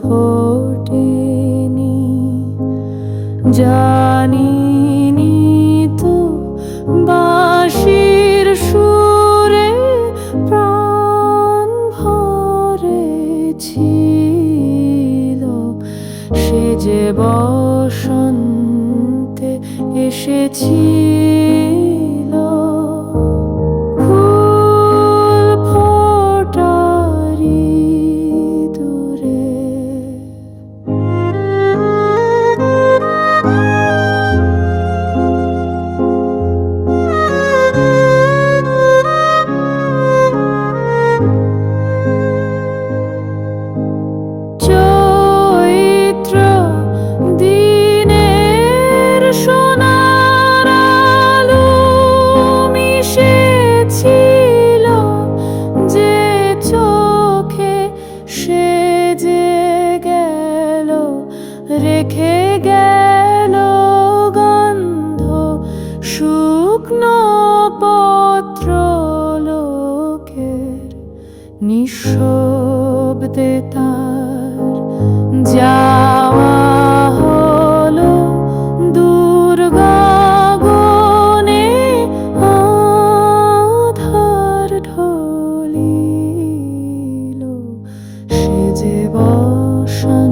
ফোটেনি, জানিনি তো বাঁশির সুরে প্রাণ ভরেছিল। সে যে বসন্তে এসেছিল, ফুল ফোটারি দূরে। চৈত্র দিনের সোনার আলো মিশেছিল যে চোখে, সে যে গেল রেখে গেল গন্ধ শুকনো পত্র লোকের। নিঃশব্দে তার যাওয়া হলো দূর গগনে, আধার ঢলিল। সে যে বসন্তে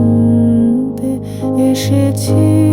এসেছিল।